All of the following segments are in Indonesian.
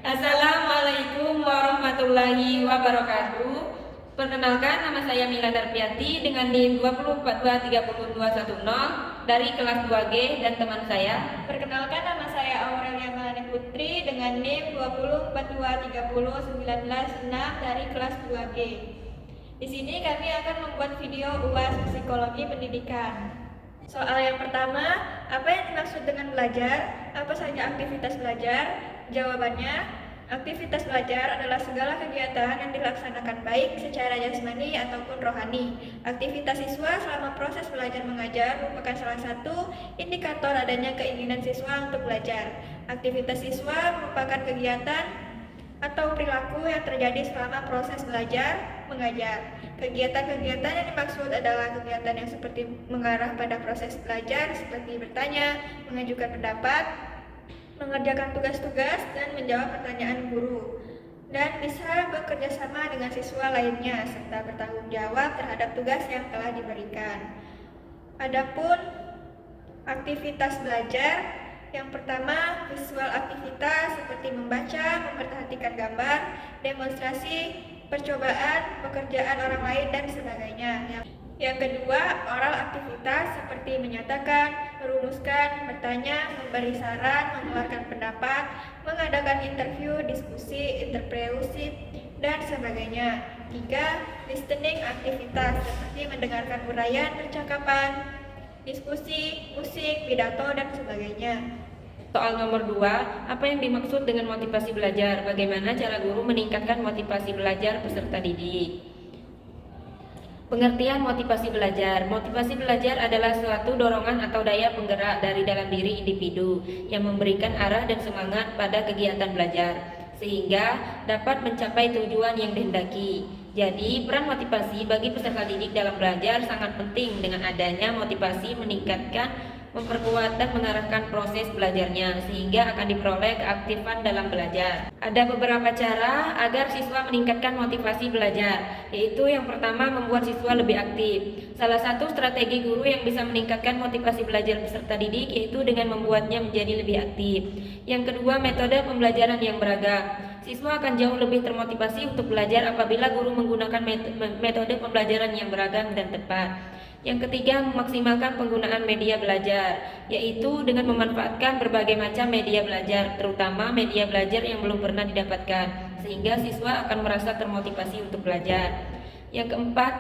Assalamualaikum warahmatullahi wabarakatuh. Perkenalkan, nama saya Mila Darpiati dengan NIM 2042302110 dari kelas 2G, dan teman saya. Perkenalkan, nama saya Aurelia Melani Putri dengan NIM 2042301906 dari kelas 2G. Di sini kami akan membuat video UAS Psikologi Pendidikan. Soal yang pertama, apa yang dimaksud dengan belajar? Apa saja aktivitas belajar? Jawabannya, aktivitas belajar adalah segala kegiatan yang dilaksanakan baik secara jasmani ataupun rohani. Aktivitas siswa selama proses belajar mengajar merupakan salah satu indikator adanya keinginan siswa untuk belajar. Aktivitas siswa merupakan kegiatan atau perilaku yang terjadi selama proses belajar mengajar. Kegiatan-kegiatan yang dimaksud adalah kegiatan yang seperti mengarah pada proses belajar, seperti bertanya, mengajukan pendapat, mengerjakan tugas-tugas, dan menjawab pertanyaan guru, dan bisa bekerja sama dengan siswa lainnya serta bertanggung jawab terhadap tugas yang telah diberikan. Adapun aktivitas belajar, yang pertama, visual aktivitas seperti membaca, memperhatikan gambar, demonstrasi, percobaan, pekerjaan orang lain, dan sebagainya. Yang kedua, oral aktivitas seperti menyatakan, merumuskan, bertanya, memberi saran, mengeluarkan pendapat, mengadakan interview, diskusi, interpretasi, dan sebagainya. Tiga, listening aktivitas seperti mendengarkan uraian, percakapan, diskusi, musik, pidato, dan sebagainya. Soal nomor 2, apa yang dimaksud dengan motivasi belajar? Bagaimana cara guru meningkatkan motivasi belajar peserta didik? Pengertian motivasi belajar. Motivasi belajar adalah suatu dorongan atau daya penggerak dari dalam diri individu yang memberikan arah dan semangat pada kegiatan belajar, sehingga dapat mencapai tujuan yang dihendaki. Jadi, peran motivasi bagi peserta didik dalam belajar sangat penting. Dengan adanya motivasi meningkatkan, memperkuat, dan mengarahkan proses belajarnya sehingga akan diperoleh keaktifan dalam belajar. Ada beberapa cara agar siswa meningkatkan motivasi belajar, yaitu yang pertama, membuat siswa lebih aktif. Salah satu strategi guru yang bisa meningkatkan motivasi belajar peserta didik yaitu dengan membuatnya menjadi lebih aktif. Yang kedua, metode pembelajaran yang beragam. Siswa akan jauh lebih termotivasi untuk belajar apabila guru menggunakan metode pembelajaran yang beragam dan tepat. Yang ketiga, memaksimalkan penggunaan media belajar, yaitu dengan memanfaatkan berbagai macam media belajar, terutama media belajar yang belum pernah didapatkan, sehingga siswa akan merasa termotivasi untuk belajar. Yang keempat,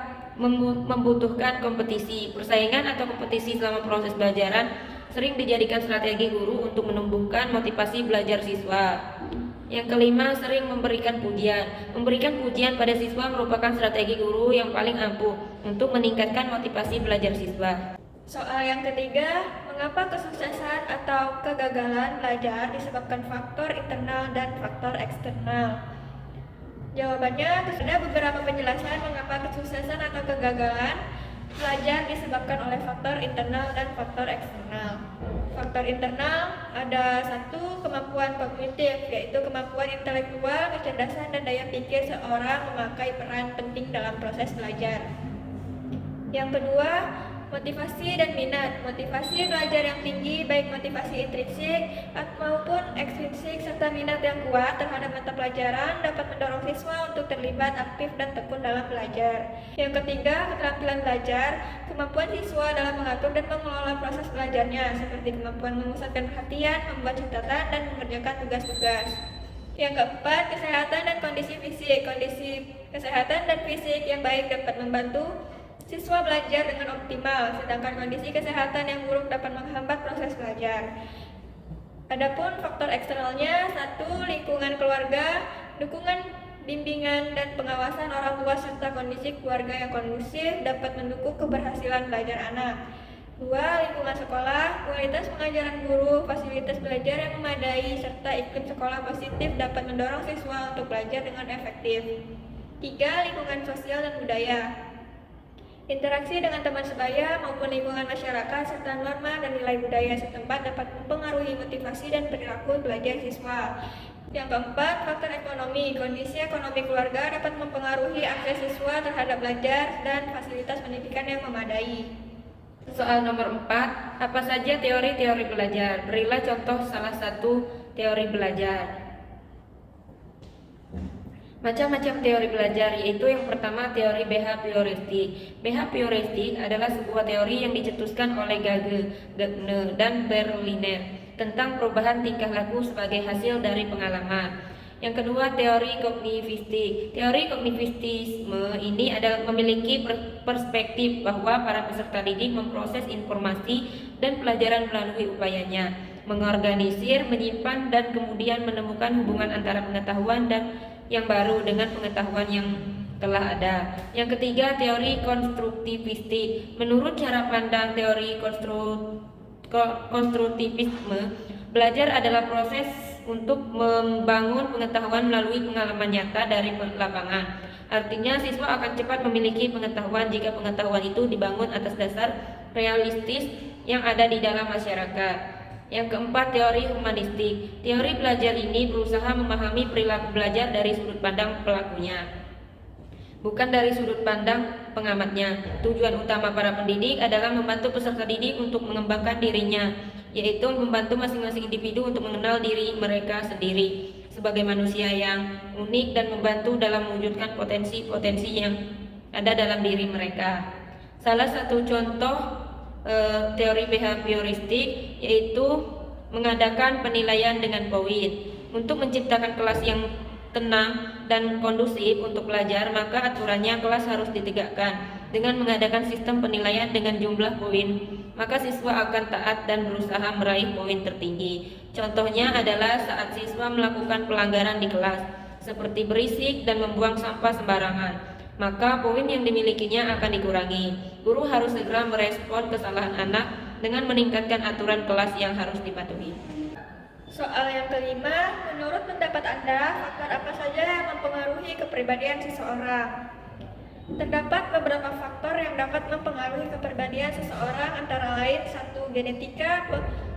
membutuhkan kompetisi. Persaingan atau kompetisi selama proses belajaran sering dijadikan strategi guru untuk menumbuhkan motivasi belajar siswa. Yang kelima, sering memberikan pujian. Memberikan pujian pada siswa merupakan strategi guru yang paling ampuh untuk meningkatkan motivasi belajar siswa. Soal yang ketiga, mengapa kesuksesan atau kegagalan belajar disebabkan faktor internal dan faktor eksternal? Jawabannya, ada beberapa penjelasan mengapa kesuksesan atau kegagalan belajar disebabkan oleh faktor internal dan faktor eksternal. Faktor internal ada satu, kemampuan kognitif, yaitu kemampuan intelektual, kecerdasan, dan daya pikir seorang memakai peran penting dalam proses belajar. Yang kedua, motivasi dan minat. Motivasi belajar yang tinggi, baik motivasi intrinsik maupun ekstrinsik, serta minat yang kuat terhadap mata pelajaran dapat mendorong siswa untuk terlibat aktif dan tekun dalam belajar. Yang ketiga, keterampilan belajar. Kemampuan siswa dalam mengatur dan mengelola proses belajarnya, seperti kemampuan memusatkan perhatian, membuat catatan, dan mengerjakan tugas-tugas. Yang keempat, kesehatan dan kondisi fisik. Kondisi kesehatan dan fisik yang baik dapat membantu siswa belajar dengan optimal, sedangkan kondisi kesehatan yang buruk dapat menghambat proses belajar. Adapun faktor eksternalnya, satu, lingkungan keluarga, dukungan, bimbingan, dan pengawasan orang tua serta kondisi keluarga yang kondusif dapat mendukung keberhasilan belajar anak. Dua, lingkungan sekolah, kualitas pengajaran guru, fasilitas belajar yang memadai, serta iklim sekolah positif dapat mendorong siswa untuk belajar dengan efektif. Tiga, lingkungan sosial dan budaya. Interaksi dengan teman sebaya maupun lingkungan masyarakat serta norma dan nilai budaya setempat dapat mempengaruhi motivasi dan perilaku belajar siswa. Yang keempat, faktor ekonomi. Kondisi ekonomi keluarga dapat mempengaruhi akses siswa terhadap belajar dan fasilitas pendidikan yang memadai. Soal nomor 4, apa saja teori-teori belajar? Berilah contoh salah satu teori belajar. Macam-macam teori belajar, yaitu yang pertama teori behavioristik. Behavioristik adalah sebuah teori yang dicetuskan oleh Gage, Gardner, dan Berliner tentang perubahan tingkah laku sebagai hasil dari pengalaman. Yang kedua, teori kognitivistik. Teori kognitivisme ini adalah memiliki perspektif bahwa para peserta didik memproses informasi dan pelajaran melalui upayanya, mengorganisir, menyimpan, dan kemudian menemukan hubungan antara pengetahuan dan yang baru dengan pengetahuan yang telah ada. Yang ketiga, teori konstruktivistik. Menurut cara pandang teori konstruktivisme, belajar adalah proses untuk membangun pengetahuan melalui pengalaman nyata dari lapangan. Artinya, siswa akan cepat memiliki pengetahuan jika pengetahuan itu dibangun atas dasar realistis yang ada di dalam masyarakat. Yang keempat, teori humanistik. Teori belajar ini berusaha memahami perilaku belajar dari sudut pandang pelakunya, bukan dari sudut pandang pengamatnya. Tujuan utama para pendidik adalah membantu peserta didik untuk mengembangkan dirinya, yaitu membantu masing-masing individu untuk mengenal diri mereka sendiri sebagai manusia yang unik dan membantu dalam mewujudkan potensi-potensi yang ada dalam diri mereka. Salah satu contoh teori behavioristik yaitu mengadakan penilaian dengan poin. Untuk menciptakan kelas yang tenang dan kondusif untuk belajar, maka aturannya kelas harus ditegakkan. Dengan mengadakan sistem penilaian dengan jumlah poin, maka siswa akan taat dan berusaha meraih poin tertinggi. Contohnya adalah saat siswa melakukan pelanggaran di kelas, seperti berisik dan membuang sampah sembarangan, maka poin yang dimilikinya akan dikurangi. Guru harus segera merespon kesalahan anak dengan meningkatkan aturan kelas yang harus dipatuhi. Soal yang kelima, menurut pendapat Anda, faktor apa saja yang mempengaruhi kepribadian seseorang? Terdapat beberapa faktor yang dapat mempengaruhi kepribadian seseorang, antara lain 1. Genetika.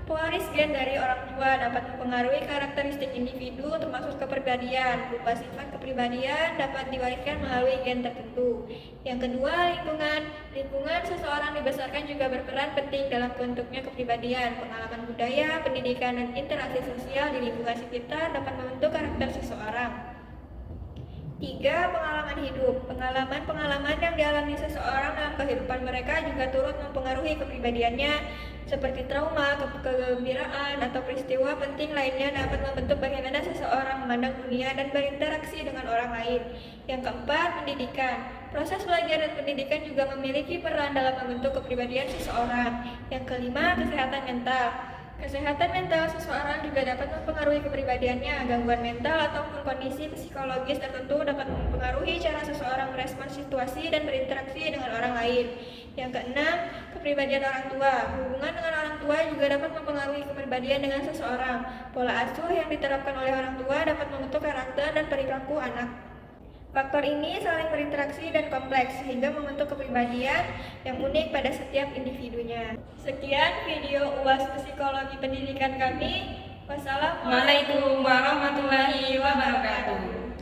Pewaris gen dari orang tua dapat mempengaruhi karakteristik individu termasuk kepribadian. Berupa sifat kepribadian dapat diwariskan melalui gen tertentu. Yang kedua, lingkungan. Lingkungan seseorang dibesarkan juga berperan penting dalam bentuknya kepribadian. Pengalaman budaya, pendidikan, dan interaksi sosial di lingkungan sekitar dapat membentuk karakter seseorang. 3. Pengalaman hidup. Pengalaman-pengalaman yang dialami seseorang dalam kehidupan mereka juga turut mempengaruhi kepribadiannya, seperti trauma, kegembiraan, atau peristiwa penting lainnya dapat membentuk bagaimana seseorang memandang dunia dan berinteraksi dengan orang lain. Yang keempat, pendidikan. Proses belajar dan pendidikan juga memiliki peran dalam membentuk kepribadian seseorang. Yang kelima, kesehatan mental. Kesehatan mental seseorang juga dapat mempengaruhi kepribadiannya. Gangguan mental ataupun kondisi psikologis tertentu dapat mempengaruhi cara seseorang merespon situasi dan berinteraksi dengan orang lain. Yang keenam, kepribadian orang tua. Hubungan dengan orang tua juga dapat mempengaruhi kepribadian dengan seseorang. Pola asuh yang diterapkan oleh orang tua dapat membentuk karakter dan perilaku anak. Faktor ini saling berinteraksi dan kompleks sehingga membentuk kepribadian yang unik pada setiap individunya. Sekian video UAS Psikologi Pendidikan kami. Wassalamualaikum warahmatullahi wabarakatuh.